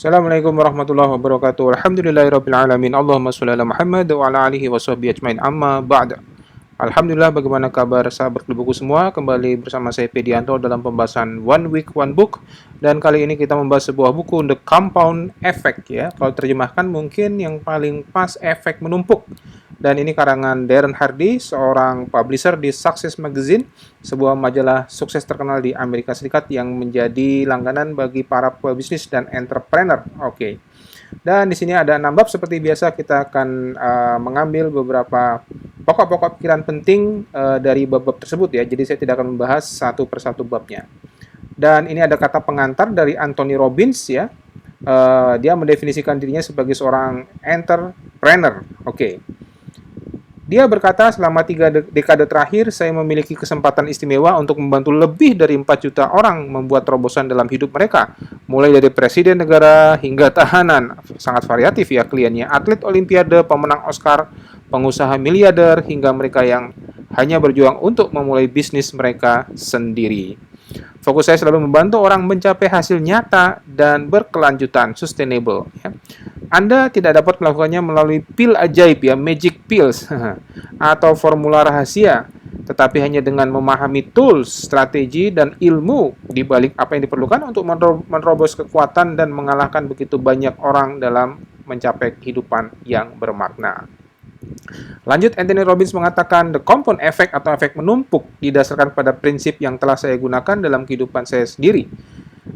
Assalamualaikum warahmatullahi wabarakatuh. Alhamdulillahirabbil alamin. Allahumma shalli ala Muhammad wa ala alihi washabihi ajmain. Amma ba'd. Alhamdulillah, bagaimana kabar sahabat buku semua? Kembali bersama saya Pedianto dalam pembahasan One Week One Book. Dan kali ini kita membahas sebuah buku The Compound Effect ya. Kalau terjemahkan mungkin yang paling pas, efek menumpuk. Dan ini karangan Darren Hardy, seorang publisher di Success Magazine, sebuah majalah sukses terkenal di Amerika Serikat yang menjadi langganan bagi para pebisnis dan entrepreneur. Oke. Dan di sini ada 6 bab. Seperti biasa kita akan mengambil beberapa pokok-pokok pikiran penting dari bab-bab tersebut ya. Jadi saya tidak akan membahas satu persatu babnya. Dan ini ada kata pengantar dari Anthony Robbins ya. Dia mendefinisikan dirinya sebagai seorang entrepreneur. Oke. Dia berkata, selama 3 dekade terakhir, saya memiliki kesempatan istimewa untuk membantu lebih dari 4 juta orang membuat terobosan dalam hidup mereka. Mulai dari presiden negara hingga tahanan. Sangat variatif ya kliennya. Atlet olimpiade, pemenang Oscar, pengusaha miliarder, hingga mereka yang hanya berjuang untuk memulai bisnis mereka sendiri. Fokus saya selalu membantu orang mencapai hasil nyata dan berkelanjutan, sustainable. Ya. Anda tidak dapat melakukannya melalui pil ajaib ya, magic pills atau formula rahasia, tetapi hanya dengan memahami tools, strategi, dan ilmu di balik apa yang diperlukan untuk menerobos kekuatan dan mengalahkan begitu banyak orang dalam mencapai kehidupan yang bermakna. Lanjut, Anthony Robbins mengatakan, the compound effect atau efek menumpuk didasarkan pada prinsip yang telah saya gunakan dalam kehidupan saya sendiri.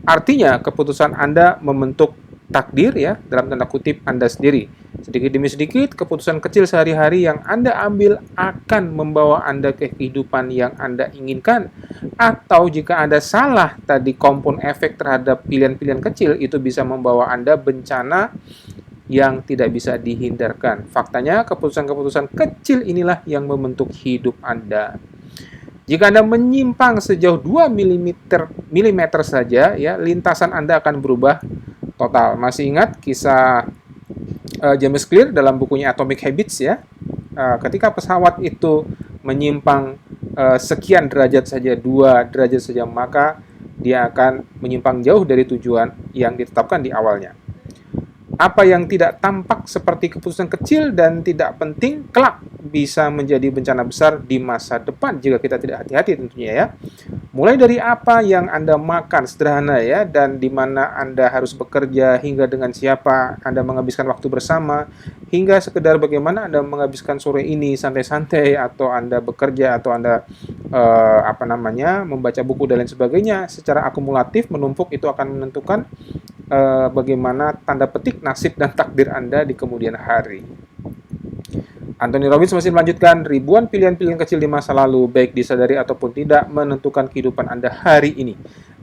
Artinya, keputusan Anda membentuk takdir ya, dalam tanda kutip Anda sendiri. Sedikit demi sedikit, keputusan kecil sehari-hari yang Anda ambil akan membawa Anda ke kehidupan yang Anda inginkan. Atau jika Anda salah tadi compound effect terhadap pilihan-pilihan kecil, itu bisa membawa Anda bencana yang tidak bisa dihindarkan. Faktanya, keputusan-keputusan kecil inilah yang membentuk hidup Anda. Jika Anda menyimpang sejauh 2 mm saja, ya, lintasan Anda akan berubah total. Masih ingat kisah James Clear dalam bukunya Atomic Habits ya? Ketika pesawat itu menyimpang sekian derajat saja, 2 derajat saja, maka dia akan menyimpang jauh dari tujuan yang ditetapkan di awalnya. Apa yang tidak tampak seperti keputusan kecil dan tidak penting, kelak bisa menjadi bencana besar di masa depan jika kita tidak hati-hati tentunya ya. Mulai dari apa yang Anda makan, sederhana ya, dan di mana Anda harus bekerja, hingga dengan siapa Anda menghabiskan waktu bersama, hingga sekedar bagaimana Anda menghabiskan sore ini santai-santai, atau Anda bekerja, atau Anda membaca buku dan lain sebagainya. Secara akumulatif menumpuk itu akan menentukan bagaimana tanda petik nasib dan takdir Anda di kemudian hari. Anthony Robbins masih melanjutkan, ribuan pilihan-pilihan kecil di masa lalu, baik disadari ataupun tidak, menentukan kehidupan Anda hari ini.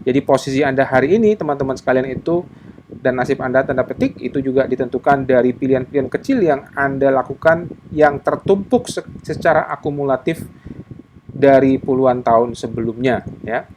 Jadi posisi Anda hari ini, teman-teman sekalian, itu dan nasib Anda tanda petik itu juga ditentukan dari pilihan-pilihan kecil yang Anda lakukan yang tertumpuk secara akumulatif dari puluhan tahun sebelumnya, ya.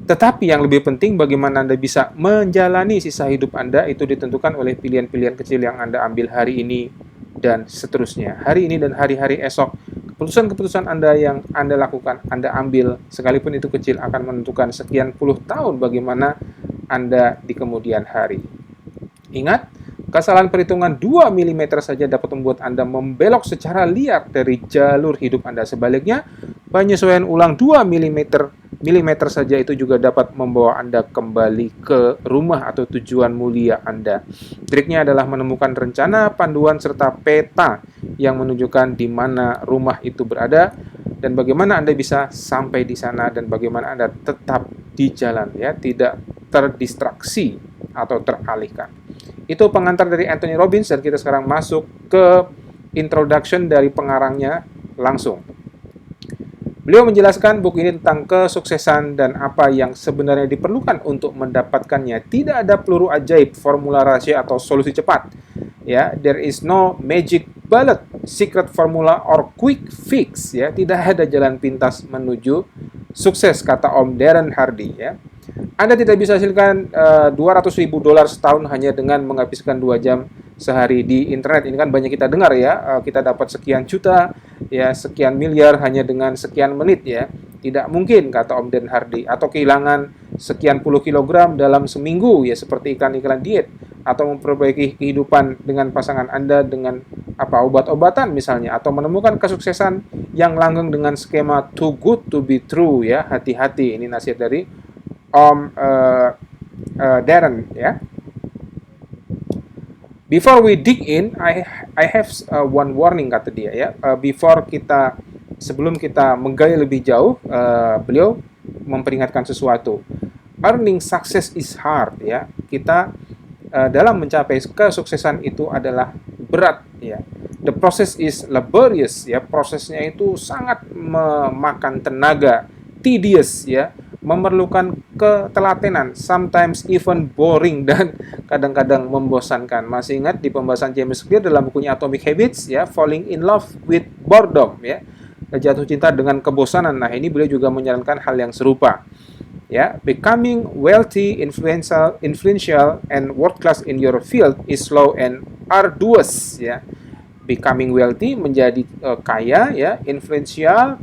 Tetapi yang lebih penting, bagaimana Anda bisa menjalani sisa hidup Anda itu ditentukan oleh pilihan-pilihan kecil yang Anda ambil hari ini dan seterusnya. Hari ini dan hari-hari esok, keputusan-keputusan Anda yang Anda lakukan, Anda ambil, sekalipun itu kecil, akan menentukan sekian puluh tahun bagaimana Anda di kemudian hari. Ingat, kesalahan perhitungan 2 mm saja dapat membuat Anda membelok secara liar dari jalur hidup Anda. Sebaliknya, penyesuaian ulang 2 mm saja itu juga dapat membawa Anda kembali ke rumah atau tujuan mulia Anda. Triknya adalah menemukan rencana, panduan, serta peta yang menunjukkan di mana rumah itu berada dan bagaimana Anda bisa sampai di sana dan bagaimana Anda tetap di jalan ya, tidak terdistraksi atau teralihkan. Itu pengantar dari Anthony Robbins dan kita sekarang masuk ke introduction dari pengarangnya langsung. Beliau menjelaskan buku ini tentang kesuksesan dan apa yang sebenarnya diperlukan untuk mendapatkannya. Tidak ada peluru ajaib, formula rahasia, atau solusi cepat. Ya, there is no magic bullet, secret formula, or quick fix. Ya, tidak ada jalan pintas menuju sukses, kata Om Darren Hardy. Ya. Anda tidak bisa hasilkan $200.000 setahun hanya dengan menghabiskan 2 jam sehari di internet. Ini kan banyak kita dengar ya, kita dapat sekian juta, ya sekian miliar hanya dengan sekian menit ya. Tidak mungkin, kata Om Dan Hardy, atau kehilangan sekian puluh kilogram dalam seminggu, ya seperti iklan-iklan diet, atau memperbaiki kehidupan dengan pasangan Anda dengan obat-obatan misalnya, atau menemukan kesuksesan yang langgeng dengan skema too good to be true, ya. Hati-hati, ini nasihat dari Om Darren, ya. Before we dig in, I have one warning, kata dia, ya. Sebelum kita menggali lebih jauh, beliau memperingatkan sesuatu. Earning success is hard, ya. Kita dalam mencapai kesuksesan itu adalah berat, ya. The process is laborious, ya. Prosesnya itu sangat memakan tenaga, tedious, ya. Memerlukan ketelatenan, sometimes even boring, dan kadang-kadang membosankan. Masih ingat di pembahasan James Clear dalam bukunya Atomic Habits, ya, falling in love with boredom, ya, jatuh cinta dengan kebosanan. Nah, ini beliau juga menyarankan hal yang serupa, ya. Becoming wealthy, influential, and world class in your field is slow and arduous, ya. Becoming wealthy, menjadi kaya, ya, influential,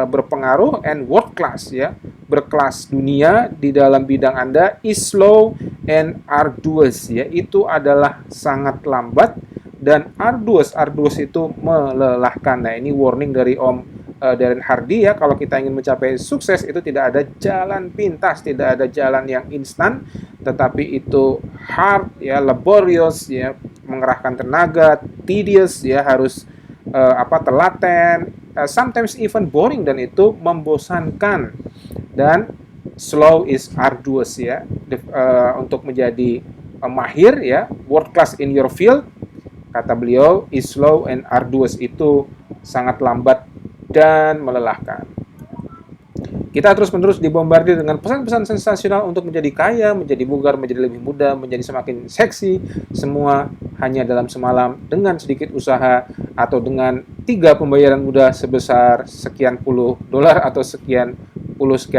berpengaruh, and world class, ya, berkelas dunia di dalam bidang Anda, is slow and arduous, ya, itu adalah sangat lambat dan arduous. Arduous itu melelahkan. Nah, ini warning dari Om Darren Hardy, ya. Kalau kita ingin mencapai sukses itu tidak ada jalan pintas, tidak ada jalan yang instan, tetapi itu hard, ya, laborious, ya, mengerahkan tenaga, tedious, ya, harus telaten, sometimes even boring, dan itu membosankan. Dan slow is arduous, ya. Untuk menjadi mahir, ya, world class in your field, kata beliau, is slow and arduous, itu sangat lambat dan melelahkan. Kita terus-menerus dibombardir dengan pesan-pesan sensasional untuk menjadi kaya, menjadi bugar, menjadi lebih muda, menjadi semakin seksi, semua hanya dalam semalam dengan sedikit usaha atau dengan 3 pembayaran mudah sebesar sekian puluh dolar atau sekian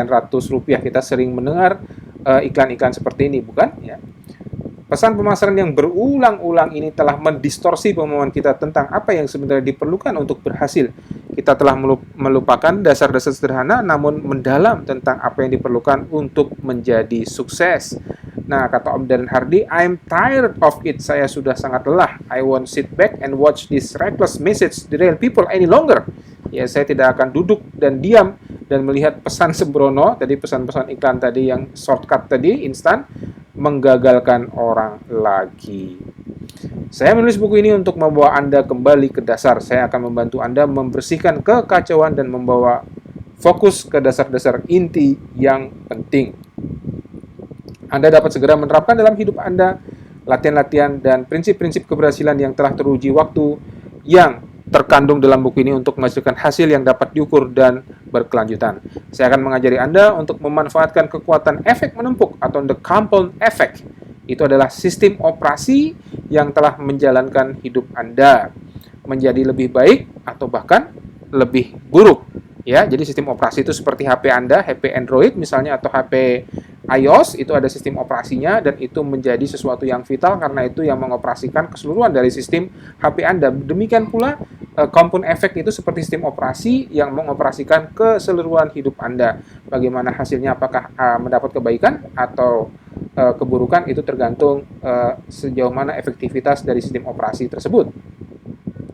ratus rupiah. Kita sering mendengar iklan-iklan seperti ini, bukan? Ya. Pesan pemasaran yang berulang-ulang ini telah mendistorsi pemahaman kita tentang apa yang sebenarnya diperlukan untuk berhasil. Kita telah melupakan dasar-dasar sederhana namun mendalam tentang apa yang diperlukan untuk menjadi sukses. Nah, kata Om Darren Hardy, I'm tired of it. Saya sudah sangat lelah. I won't sit back and watch this reckless message derail people any longer. Ya, saya tidak akan duduk dan diam dan melihat pesan sembrono, tadi pesan-pesan iklan tadi yang shortcut tadi, instan, menggagalkan orang lagi. Saya menulis buku ini untuk membawa Anda kembali ke dasar. Saya akan membantu Anda membersihkan kekacauan dan membawa fokus ke dasar-dasar inti yang penting. Anda dapat segera menerapkan dalam hidup Anda latihan-latihan dan prinsip-prinsip keberhasilan yang telah teruji waktu yang terkandung dalam buku ini untuk menghasilkan hasil yang dapat diukur dan berkelanjutan. Saya akan mengajari Anda untuk memanfaatkan kekuatan efek menumpuk atau the compound effect. Itu adalah sistem operasi yang telah menjalankan hidup Anda menjadi lebih baik atau bahkan lebih buruk. Ya, jadi sistem operasi itu seperti HP Anda, HP Android misalnya, atau HP iOS, itu ada sistem operasinya dan itu menjadi sesuatu yang vital karena itu yang mengoperasikan keseluruhan dari sistem HP Anda. Demikian pula compound effect itu seperti sistem operasi yang mengoperasikan keseluruhan hidup Anda. Bagaimana hasilnya, apakah mendapat kebaikan atau keburukan, itu tergantung sejauh mana efektivitas dari sistem operasi tersebut.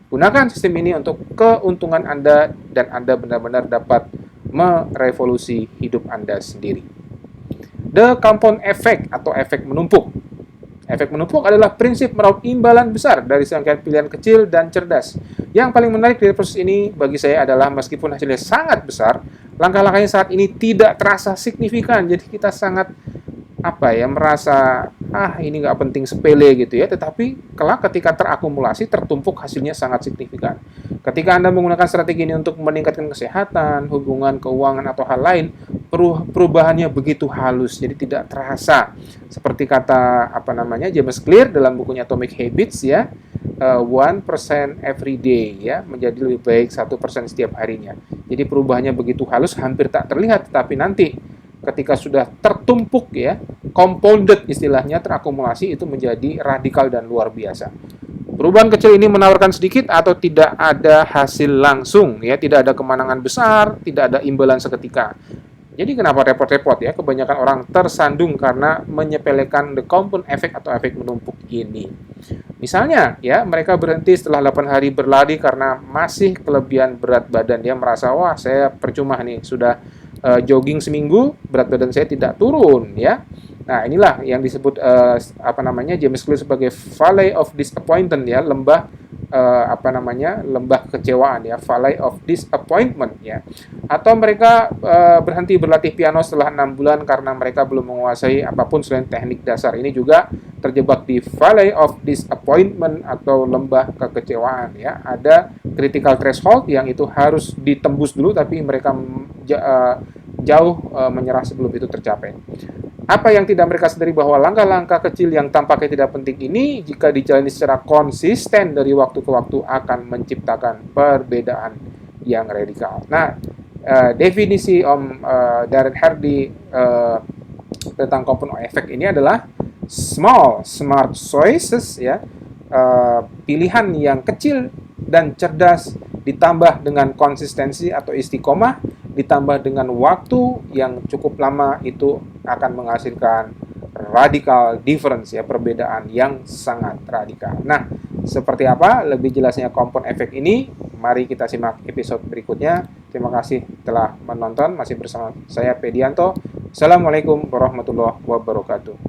Gunakan sistem ini untuk keuntungan Anda dan Anda benar-benar dapat merevolusi hidup Anda sendiri. The compound effect atau efek menumpuk. Efek menumpuk adalah prinsip meraup imbalan besar dari serangkaian pilihan kecil dan cerdas. Yang paling menarik dari proses ini bagi saya adalah meskipun hasilnya sangat besar, langkah-langkahnya saat ini tidak terasa signifikan. Jadi kita sangat merasa ini nggak penting, sepele gitu ya, tetapi kelak ketika terakumulasi, tertumpuk, hasilnya sangat signifikan. Ketika Anda menggunakan strategi ini untuk meningkatkan kesehatan, hubungan, keuangan, atau hal lain, perubahannya begitu halus, jadi tidak terasa. Seperti kata James Clear dalam bukunya Atomic Habits, ya, 1% every day, ya, menjadi lebih baik 1% setiap harinya. Jadi perubahannya begitu halus, hampir tak terlihat, tetapi nanti ketika sudah tertumpuk, ya, compounded istilahnya, terakumulasi, itu menjadi radikal dan luar biasa. Perubahan kecil ini menawarkan sedikit atau tidak ada hasil langsung, ya, tidak ada kemenangan besar, tidak ada imbalan seketika. Jadi kenapa repot-repot ya? Kebanyakan orang tersandung karena menyepelekan the compound effect atau efek menumpuk ini. Misalnya, ya, mereka berhenti setelah 8 hari berlari karena masih kelebihan berat badan. Dia merasa, wah, saya percuma nih, sudah jogging seminggu, berat badan saya tidak turun, ya. Nah, inilah yang disebut James Clear sebagai Valley of Disappointment, ya, lembah kekecewaan, ya, Valley of Disappointment, ya. Atau mereka berhenti berlatih piano setelah 6 bulan karena mereka belum menguasai apapun selain teknik dasar. Ini juga terjebak di Valley of Disappointment atau lembah kekecewaan, ya. Ada critical threshold yang itu harus ditembus dulu, tapi mereka jauh menyerah sebelum itu tercapai. Apa yang tidak mereka sadari bahwa langkah-langkah kecil yang tampaknya tidak penting ini, jika dijalani secara konsisten dari waktu ke waktu, akan menciptakan perbedaan yang radikal. Nah, definisi Om Darren Hardy tentang compound effect ini adalah small smart choices, ya, pilihan yang kecil dan cerdas ditambah dengan konsistensi atau istiqomah, ditambah dengan waktu yang cukup lama, itu akan menghasilkan radical difference, ya, perbedaan yang sangat radikal. Nah, seperti apa lebih jelasnya compound effect ini? Mari kita simak episode berikutnya. Terima kasih telah menonton. Masih bersama saya Pedianto. Assalamualaikum warahmatullahi wabarakatuh.